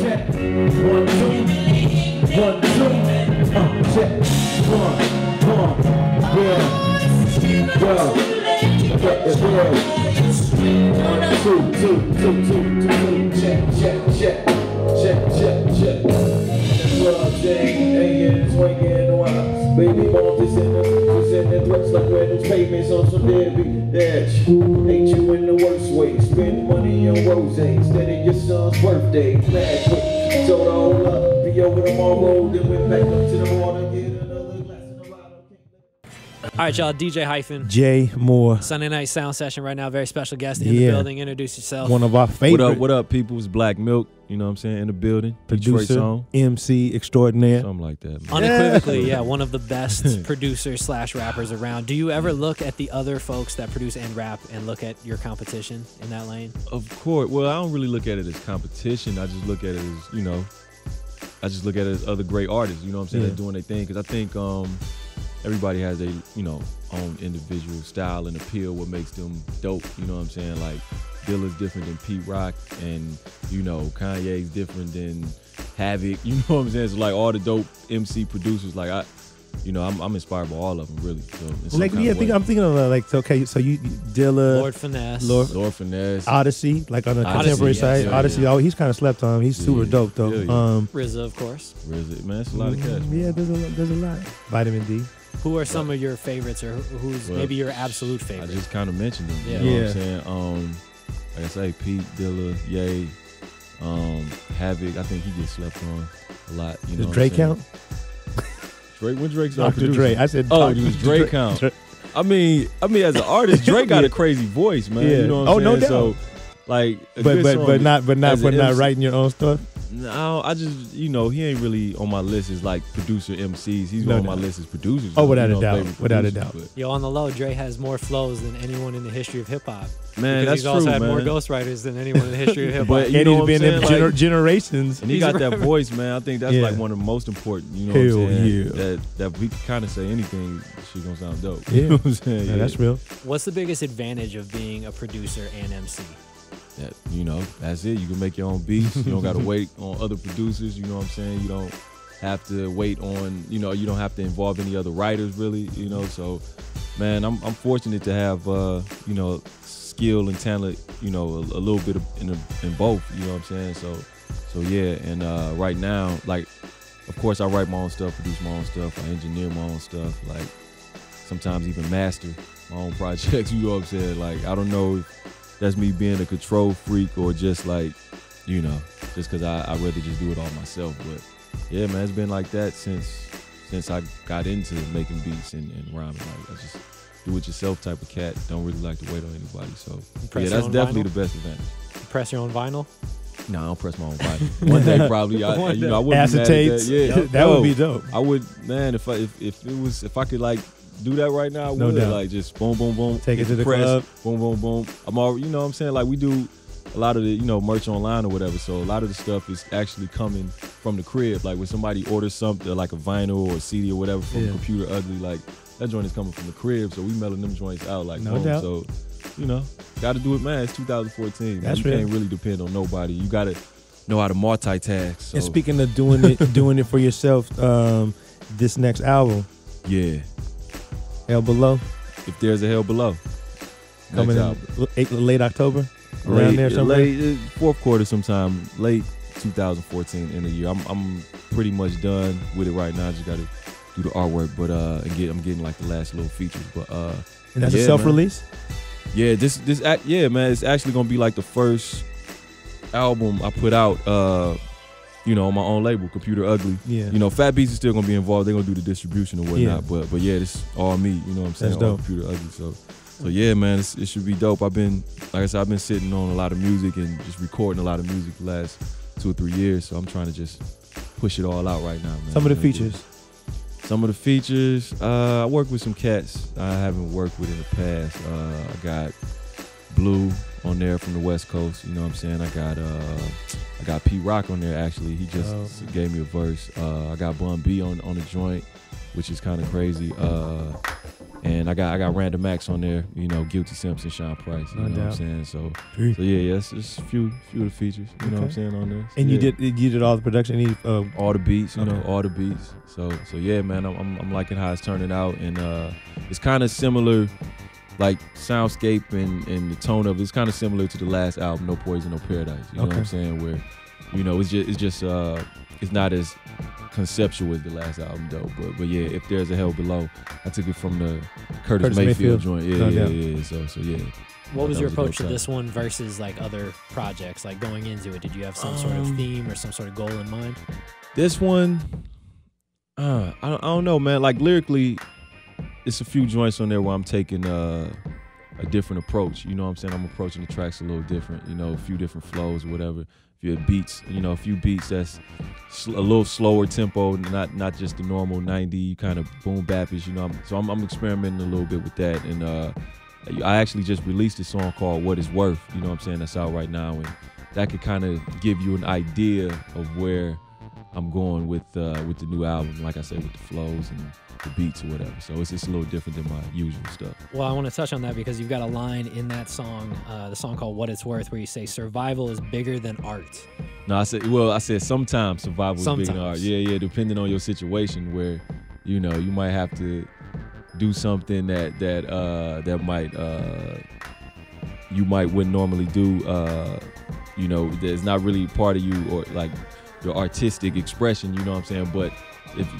check. 1, 2, 1, 2, check. 1, yeah. Yo, get the bill. 1, 2, 2, check. That's swinging wild. Baby, mom, this in the threats like red payments on some deadbeat dash. Hate you in the worst way. Spend money on rose instead of your son's birthday. Mad quick, told her hold up, be over tomorrow. Then went back up to the water, get another glass in the bottle. All right, y'all. DJ Hyphen. J Moore. Sunday night sound session right now. Very special guest in the building. Introduce yourself. One of our favorite. What up, people? It's Black Milk. You know what I'm saying? In the building. Producer, song. MC extraordinaire. Something like that. Man. Unequivocally, yeah, one of the best producers / rappers around. Do you ever look at the other folks that produce and rap and look at your competition in that lane? Of course. Well, I don't really look at it as competition. I just look at it as, as other great artists. You know what I'm saying? They're doing their thing. Because I think everybody has a, own individual style and appeal, what makes them dope. You know what I'm saying? Like, Dilla's different than Pete Rock, and Kanye's different than Havoc. You know what I'm saying? It's like all the dope MC producers. Like I'm inspired by all of them, really. So I'm thinking of so you Dilla, Lord Finesse, Lord Finesse, Odyssey, like on the contemporary side. Odyssey, he's kind of slept on. He's super dope though. RZA, of course. RZA, man, it's a lot of cats. Yeah, there's a lot. Vitamin D. Who are some of your favorites, or who's maybe your absolute favorite? I just kind of mentioned them. Yeah. You know what I'm saying? Like I say, Pete, Dilla, Ye, Havoc. I think he gets slept on a lot. Does Drake count? Drake, when Drake started Dr. Dre. I said, does Drake count? I mean, as an artist, Drake got a crazy voice, man. Yeah. You know what I'm saying? No doubt. So, like, but not writing your own stuff. No, I just, he ain't really on my list as like producer MCs. He's on my list as producers. Oh, without a doubt. Without a doubt. Yo, on the low, Dre has more flows than anyone in the history of hip hop. Man, that's true, true, he's also had man. more ghostwriters than anyone in the history of hip hop. But and he's been in generations. And he got that voice, man. I think that's like one of the most important. You know what I'm saying? That we can kind of say anything, shit gonna sound dope. Yeah. You know what I'm saying? Yeah, that's real. What's the biggest advantage of being a producer and MC? That, that's it. You can make your own beats. You don't got to wait on other producers. You know what I'm saying? You don't have to wait on, you don't have to involve any other writers really, So, man, I'm fortunate to have, skill and talent, a little bit in both, you know what I'm saying? So yeah. And right now, like, of course I write my own stuff, produce my own stuff, I engineer my own stuff, like sometimes even master my own projects, you know what I'm saying? Like, I don't know if that's me being a control freak or just like, just because I rather just do it all myself. But yeah, man, it's been like that since I got into making beats and rhyming. Like, I just do it yourself type of cat. Don't really like to wait on anybody. So yeah, that's definitely the best advantage. You press your own vinyl? No, I don't press my own vinyl. One day probably. I wouldn't be mad at acetates. that. Yeah, that would be dope. I would, man. If I could like do that right now, I would. Like, just boom, boom, boom. Take it to the press, club. Boom, boom, boom. I'm already, you know what I'm saying? Like, we do a lot of the, merch online or whatever. So a lot of the stuff is actually coming from the crib. Like, when somebody orders something, like a vinyl or a CD or whatever from Computer Ugly, like, that joint is coming from the crib. So we mailing them joints out, like, no doubt. So, got to do it, man. It's 2014. That's you real. can't really depend on nobody. You got to know how to multitask. So. And speaking of doing it for yourself, this next album. Yeah. Hell Below. If there's a Hell Below. Coming in late October? Around there somewhere? Late, fourth quarter sometime, late 2014 in the year. I'm pretty much done with it right now. I just got to do the artwork, but I'm getting like the last little features. But and that's a self-release? Man. Yeah, man. It's actually gonna be like the first album I put out. On my own label, Computer Ugly. Yeah. Fat Beats is still gonna be involved. They're gonna do the distribution and whatnot. Yeah. But yeah, this all me. You know what I'm saying? That's dope. Computer Ugly. So yeah, man, it should be dope. Like I said, I've been sitting on a lot of music and just recording a lot of music the last 2 or 3 years. So I'm trying to just push it all out right now, man. Some of the features. I work with some cats I haven't worked with in the past. I got Blue on there from the West Coast. You know what I'm saying? I got Pete Rock on there, actually. He just gave me a verse. I got Bun B on the joint, which is kind of crazy. And I got Random Acts on there, you know, Guilty Simpson, Sean Price, you know what I'm saying? So yeah, it's just a few of the features, you know what I'm saying, on there. So, and you did all the production, all the beats, you know, all the beats. So yeah, man, I'm liking how it's turning out, and it's kind of similar, like soundscape and the tone of it's kind of similar to the last album, No Poison, No Paradise. You know what I'm saying? Where, you know, it's just it's not as conceptual as the last album though, but yeah, If There's a Hell Below, I took it from the Curtis Mayfield joint. Yeah. So yeah. What was your approach to this one versus like other projects? Like going into it, did you have some sort of theme or some sort of goal in mind? This one, I don't know, man. Like lyrically, it's a few joints on there where I'm taking a different approach. You know what I'm saying? I'm approaching the tracks a little different. You know, a few different flows or whatever. If you have beats, you know, a few beats that's a little slower tempo, not just the normal 90 kind of boom bapish, you know. So I'm experimenting a little bit with that, and I actually just released a song called What It's Worth, you know what I'm saying, that's out right now, and that could kind of give you an idea of where I'm going with the new album, like I said, with the flows and the beats or whatever. So it's just a little different than my usual stuff. Well, I want to touch on that because you've got a line in that song, the song called What It's Worth, where you say survival is bigger than art. No, I said sometimes survival is bigger than art. Yeah, depending on your situation, where, you know, you might have to do something that might you wouldn't normally do, you know, that's not really part of you or like your artistic expression, you know what I'm saying? But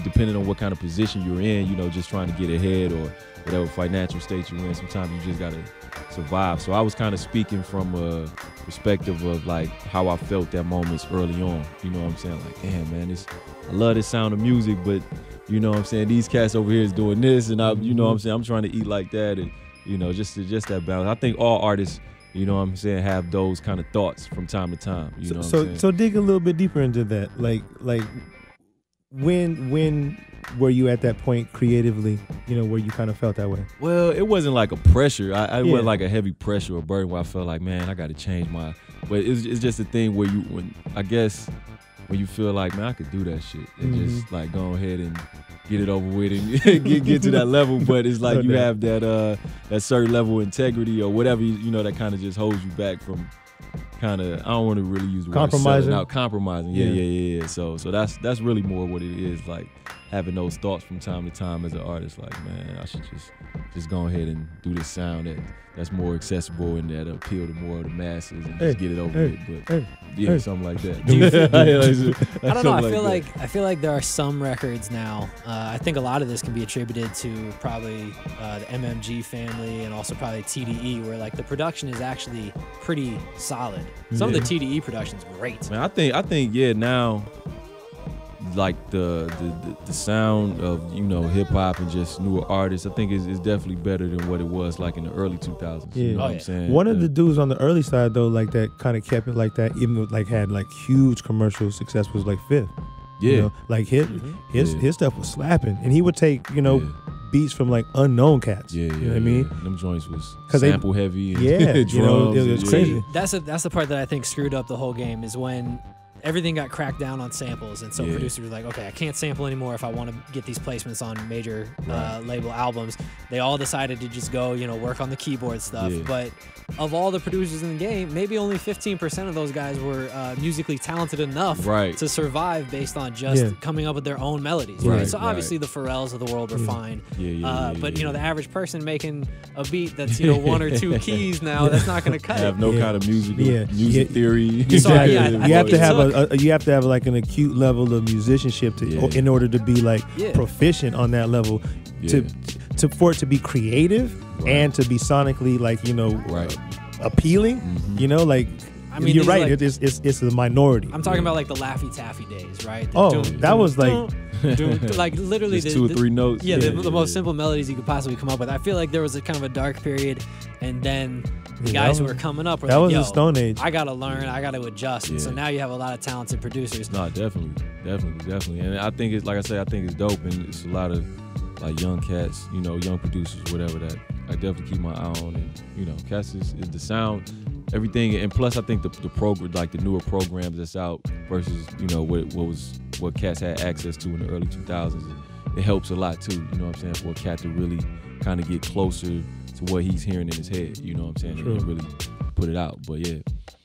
depending on what kind of position you're in, you know, just trying to get ahead or whatever financial state you're in, sometimes you just gotta survive. So I was kind of speaking from a perspective of like how I felt that moments early on, you know what I'm saying? Like, damn, man, I love this sound of music, but you know what I'm saying, these cats over here is doing this, and you know what I'm saying, I'm trying to eat like that, and you know, just that balance. I think all artists, you know what I'm saying, have those kind of thoughts from time to time. You know what I'm saying? So dig a little bit deeper into that. Like when were you at that point creatively, you know, where you kind of felt that way? Well, it wasn't like a pressure. It wasn't like a heavy pressure or burden where I felt like, man, I got to change my. But it's just a thing where when you feel like, man, I could do that shit and just like go ahead and get it over with and get to that level. But it's like you have that certain level of integrity or whatever, you know, that kind of just holds you back from kind of, I don't want to really use the word compromising. Yeah. So that's really more what it is, like having those thoughts from time to time as an artist, like, man, I should just go ahead and do this sound that's more accessible and that appeal to more of the masses and just get it over with. But something like that. I don't know. I feel like there are some records now. I think a lot of this can be attributed to probably the MMG family and also probably TDE, where like the production is actually pretty solid. Some of the TDE production is great. Man, I think now, like the sound of, you know, hip hop and just newer artists, I think is definitely better than what it was like in the early 2000s. You know what I'm saying? One of the dudes on the early side though, like that kind of kept it like that, even like had like huge commercial success, was like Fifth. Yeah, you know, like his stuff was slapping, and he would take, you know, beats from like unknown cats. You know what I mean? Them joints was sample heavy. And you know, it was crazy. That's the part that I think screwed up the whole game, is when everything got cracked down on samples, and so producers were like, okay, I can't sample anymore if I want to get these placements on major label albums. They all decided to just go, you know, work on the keyboard stuff. But of all the producers in the game, maybe only 15% of those guys were musically talented enough to survive based on just coming up with their own melodies. So obviously the Pharrells of the world were fine. But you know, the average person making a beat that's, you know, one or two keys now, that's not going to cut it. Have no kind of music theory. So, you have to have like an acute level of musicianship in order to be like proficient on that level, for it to be creative and to be sonically, like, you know, appealing. You know, like, I mean, you're right. Like, it's a minority. I'm talking about like the Laffy Taffy days, right? That was like like literally just 2 or 3 notes. The most simple melodies you could possibly come up with. I feel like there was a kind of a dark period, and then the guys who were coming up were like, was the Stone Age. I gotta learn, I gotta adjust. And so now you have a lot of talented producers. No, definitely. And I think it's, like I say, I think it's dope, and it's a lot of like young cats, you know, young producers, whatever, that I definitely keep my eye on. And you know, cats is the sound, everything, and plus I think the program, like the newer programs that's out versus, you know, what cats had access to in the early 2000s, it helps a lot too. You know what I'm saying? For a cat to really kind of get closer to what he's hearing in his head, you know what I'm saying, and really put it out. But yeah.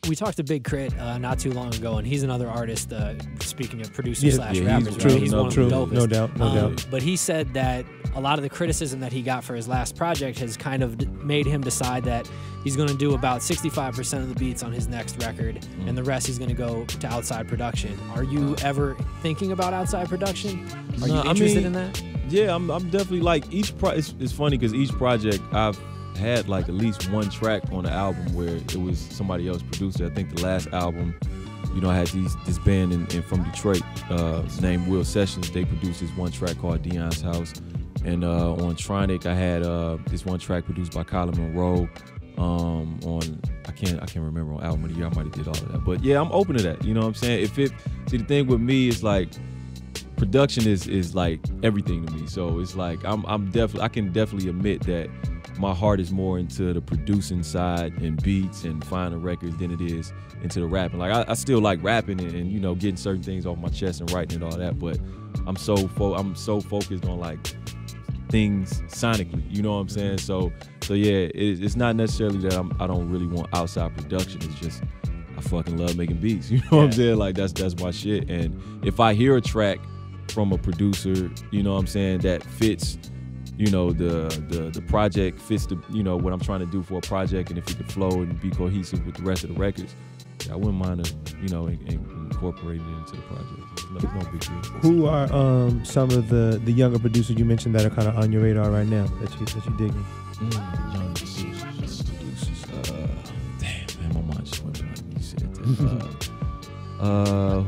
We talked to Big Crit not too long ago, and he's another artist, speaking of producers slash rappers, right? He's one of the dopest. No doubt, no doubt. But he said that a lot of the criticism that he got for his last project has kind of made him decide that he's going to do about 65% of the beats on his next record, and the rest he's going to go to outside production. Are you ever thinking about outside production? Are you interested in that? Yeah, I'm definitely like it's funny because each project I've had like at least one track on the album where it was somebody else produced it. I think the last album, you know, I had this band in from Detroit named Will Sessions. They produced this one track called Dion's House. And on Tronic, I had this one track produced by Colin Monroe. On I can't remember on Album of the Year. I might have did all of that. But yeah, I'm open to that. You know what I'm saying? See, the thing with me is like production is like everything to me. So it's like I can definitely admit that my heart is more into the producing side and beats and finding records than it is into the rapping. Like I still like rapping and you know, getting certain things off my chest and writing and all that, but I'm so focused on like things sonically, you know what I'm saying? So yeah, it's not necessarily that I don't really want outside production. It's just I fucking love making beats, you know what I'm saying? Like that's my shit. And if I hear a track from a producer, you know what I'm saying, that fits, you know, the project, fits the, you know, what I'm trying to do for a project, and if it could flow and be cohesive with the rest of the records, I wouldn't mind you know, incorporating it into the project. It's no big deal. Who are some of the younger producers you mentioned that are kind of on your radar right now that you digging? Young producers. Damn, man, my mind just went blank when you said that.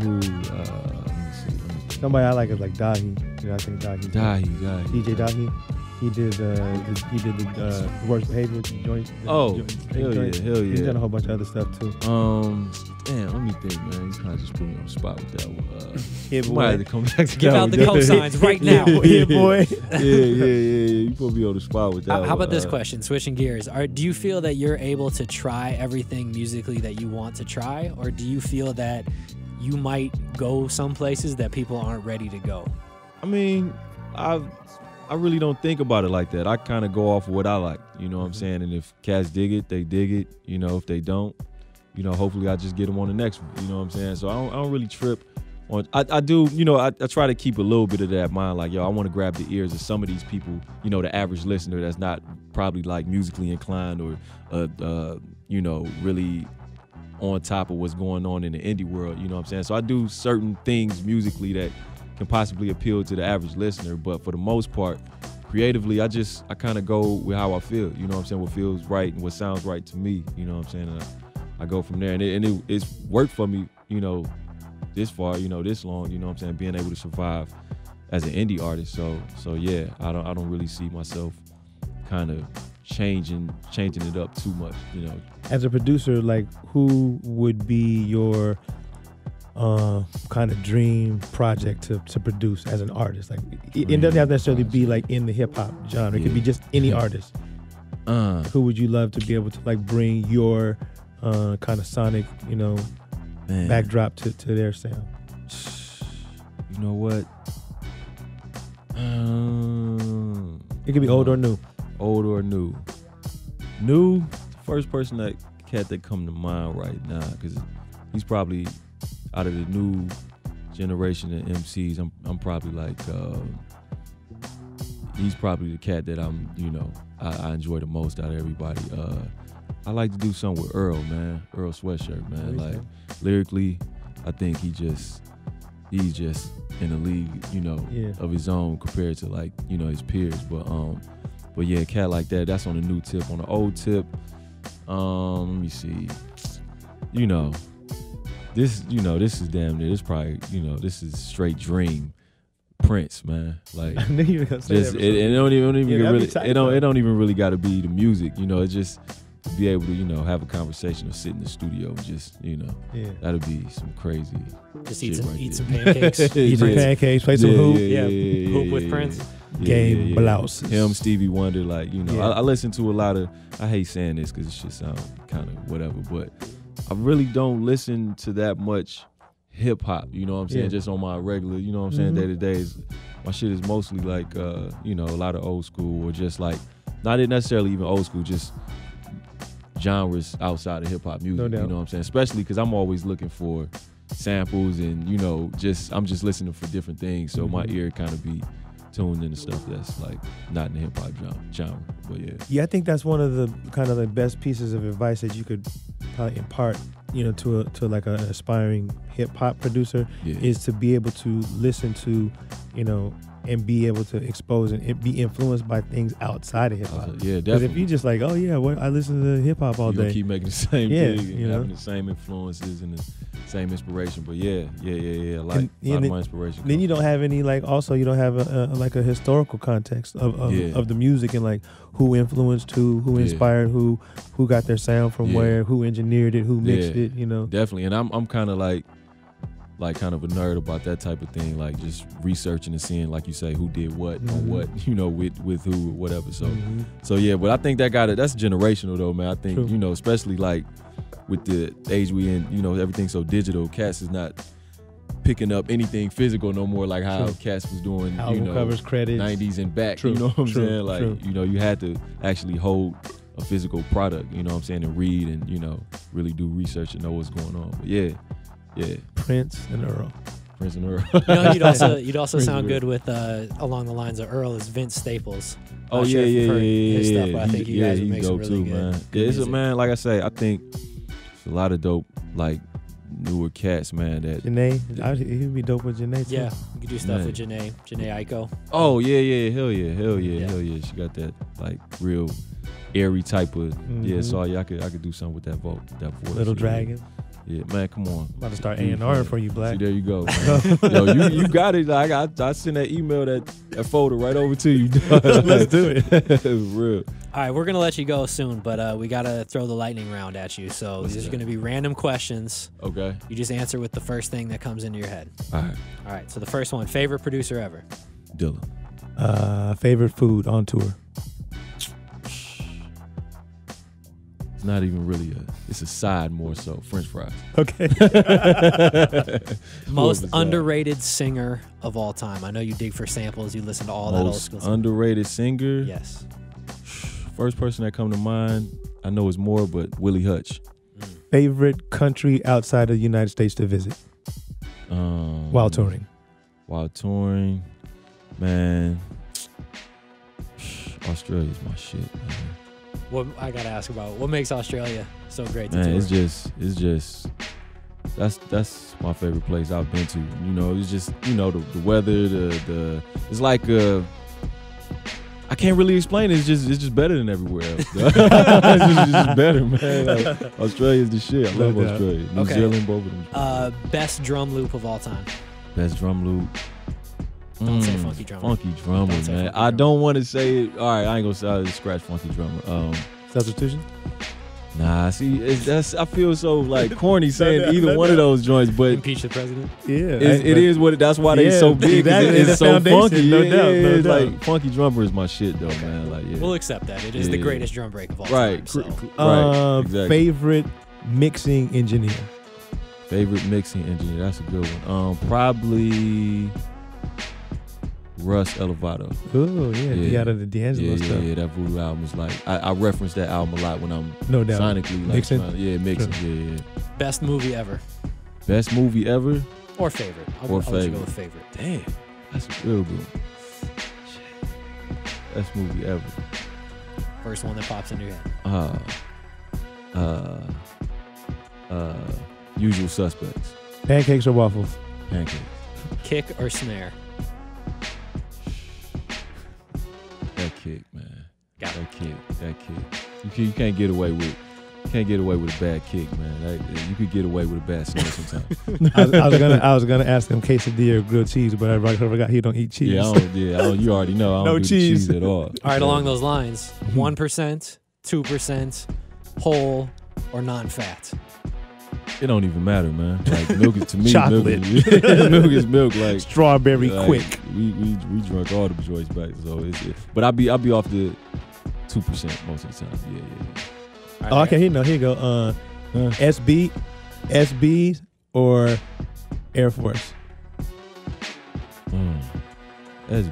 Who? Let me see. Somebody I like is like Dahi. You know, I think Dahi. DJ Dahi. He did the Worst Behavior joint. Hell yeah. He's done a whole bunch of other stuff too. Damn, let me think, man. You kind of just put me on the spot with that one. Yeah, boy. Might have to come back to Give out the cosigns right now. Yeah, boy. Yeah. You put me on the spot with that one. How about this question, switching gears? Do you feel that you're able to try everything musically that you want to try, or do you feel that you might go some places that people aren't ready to go? I mean, I really don't think about it like that. I kind of go off of what I like, you know what I'm saying? And if cats dig it, they dig it. You know, if they don't, you know, hopefully I just get them on the next one, you know what I'm saying? So I don't really trip on, I do, you know, I try to keep a little bit of that in mind, like, yo, I want to grab the ears of some of these people, you know, the average listener that's not probably like musically inclined or, you know, really on top of what's going on in the indie world, you know what I'm saying? So I do certain things musically that can possibly appeal to the average listener, but for the most part, creatively, I kind of go with how I feel, you know what I'm saying, what feels right and what sounds right to me, you know what I'm saying, and I go from there, and it's worked for me, you know, this far, you know, this long, you know what I'm saying, being able to survive as an indie artist, so yeah, I don't really see myself kind of changing it up too much, you know. As a producer, like, who would be your kind of dream project to produce as an artist? Like, it doesn't have to necessarily be like in the hip hop genre. It could be just any artist. Who would you love to be able to like bring your kind of sonic, you know, backdrop to their sound? You know what? It could be old or new. Old or new. New, first person that come to mind right now, because he's probably out of the new generation of MCs. I'm probably like, he's probably the cat that I'm, you know, I enjoy the most out of everybody. I like to do something with Earl, man. Earl Sweatshirt, man. Like, lyrically, I think he's just in a league, you know, of his own compared to, like, you know, his peers. But yeah, a cat like that, that's on the new tip. On the old tip, let me see. You know, this is damn near, this probably, you know, this is straight dream. Prince, man. Like, I knew you were gonna say that. It don't even really got to be the music, you know. It's just to be able to, you know, have a conversation or sit in the studio and just, you know, that'll be some crazy. Just eat right some pancakes. Eat some pancakes, play some hoop. Hoop with Prince. Game blouses. Him, Stevie Wonder, like, you know, I listen to a lot of, I hate saying this because it should sound kind of whatever, but I really don't listen to that much hip hop, you know what I'm saying, just on my regular, you know what I'm saying, day to day. My shit is mostly like, you know, a lot of old school or just like not necessarily even old school, just genres outside of hip hop music. No doubt. You know what I'm saying? Especially because I'm always looking for samples and I'm just listening for different things. So my ear kind of be tuned into stuff that's like not in the hip hop genre. But yeah. Yeah, I think that's one of the kind of the best pieces of advice that you could probably impart, to like an aspiring hip hop producer, is to be able to listen to, and be able to expose and be influenced by things outside of hip hop. Yeah, definitely. Because if you just like, oh yeah, I listen to hip hop all day, keep making the same thing, and having the same influences and the same inspiration. But yeah. Like a lot of my inspiration. Then you don't have any you don't have a historical context of the music and like who influenced who inspired who got their sound from where, who engineered it, who mixed it. Definitely, and I'm kind of like kind of a nerd about that type of thing, like just researching and seeing, like you say, who did what on what, with who, whatever. So yeah, but I think that's generational though, man. I think, especially like with the age we in, everything's so digital, cats is not picking up anything physical no more, like how cats was doing, album covers, credits, 90s and back. You know what I'm saying? Like, you had to actually hold a physical product, you know what I'm saying, and read and, really do research and know what's going on. But yeah. Prince and Earl. You'd also sound good with along the lines of Earl is Vince Staples. Oh yeah. I think you guys would make some really man. Good It's a man. Like I say, I think it's a lot of dope, like newer cats, man. That Janae, he'd be dope with Janae too. Yeah, you could do stuff with Janae Aiko. Oh yeah, hell yeah. She got that like real airy type of So I could do something with that voice. Little Dragon. Yeah, man, come on. I'm about to start A&R for you, Black. See, there you go, man. Yo, you got it. Like, I send that email, that folder right over to you. Let's do it. It's real. All right, we're going to let you go soon, but we got to throw the lightning round at you. So these are going to be random questions. Okay. You just answer with the first thing that comes into your head. All right, so the first one, favorite producer ever? Dilla. Favorite food on tour? It's not even really it's a side more so. French fries. Okay. Most underrated singer of all time. I know you dig for samples. You listen to all that old school stuff. Underrated singer? Yes. First person that come to mind, I know it's more, but Willie Hutch. Favorite country outside of the United States to visit? While touring? While touring, man, Australia's my shit, man. What I gotta ask about, what makes Australia so great to tour? It's just that's my favorite place I've been to. It's just the weather, the it's like I can't really explain it. It's just better than everywhere else. It's just better, man. Like, Australia's the shit. I love Australia. New Zealand, both of them. Best drum loop of all time. Best drum loop. Don't say Funky Drummer. Funky Drummer, man. I don't want to say it. All right, I ain't gonna say. I'll just scratch Funky Drummer. Substitution? Nah, see, I feel so like corny saying either one of those joints, but impeach the president. Yeah, it is what. That's why they so big. It's so funky. No doubt. Like Funky Drummer is my shit though, man. Like, we'll accept that. It is the greatest drum break of all time. Right. Exactly. Favorite mixing engineer. Favorite mixing engineer. That's a good one. Probably Russ Elevato. Oh yeah, the out of the D'Angelo stuff. Yeah, that Voodoo album is like I reference that album a lot when I'm sonically like mixing. Mixing. Sure. Yeah. Best movie ever. Best movie ever. Or favorite. I'll let you go with favorite. Damn, that's a real good. Best movie ever. First one that pops into your head. Usual Suspects. Pancakes or waffles? Pancakes. Kick or snare? That kick, man. Got that kick. You can't get away with. Can't get away with a bad kick, man. You could get away with a bad snare sometimes. I was gonna ask him quesadilla or grilled cheese, but I forgot he don't eat cheese. You already know. I don't do cheese at all. All right, along those lines, 1%, 2%, whole or non-fat. It don't even matter, man. Like milk is to me, chocolate. Milk is milk. Like strawberry quick. We drunk all the joints back, so but I'll be off the 2% most of the time. Yeah. Right, okay, here you go. SBs or Air Force? SBs, man.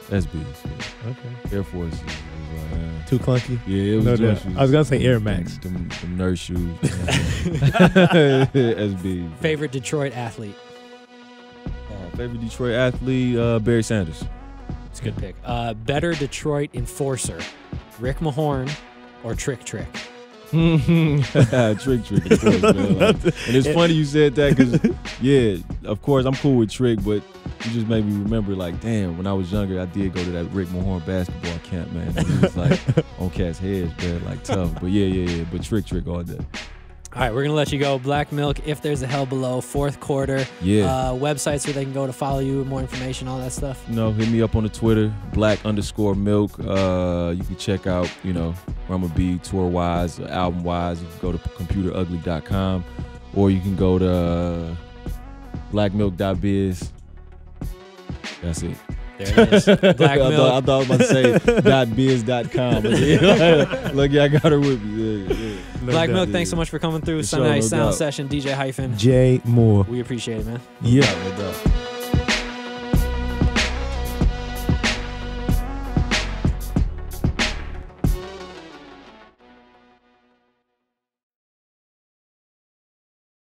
SBs. Yeah. Okay. Air Force is Too clunky? Yeah, it was No, shoes. I was going to say Air Max. Them nurse shoes. SB. Favorite Detroit athlete? Favorite Detroit athlete, Barry Sanders. It's a good pick. Better Detroit enforcer, Rick Mahorn or Trick Trick? Trick, of course, man. Like, and it's funny you said that because, yeah, of course, I'm cool with Trick, but you just made me remember, like, damn, when I was younger, I did go to that Rick Mahorn basketball camp, man. And he was like on cats' heads, man, like tough. But yeah. But Trick all day. All right, we're going to let you go. Black Milk, If There's a Hell Below, fourth quarter. Yeah. Websites where they can go to follow you, more information, all that stuff. Hit me up on the Twitter, black_milk. You can check out, where I'm going to be tour-wise, album-wise. You can go to computerugly.com, or you can go to blackmilk.biz. That's it. There it is. Black Milk. I thought I was about to say .biz.com. Look, I got her with me. Yeah. Black Milk, thanks so much for coming through. Sunday Night Sound Session, DJ Hyphen. J Moore. We appreciate it, man. Yeah. No doubt.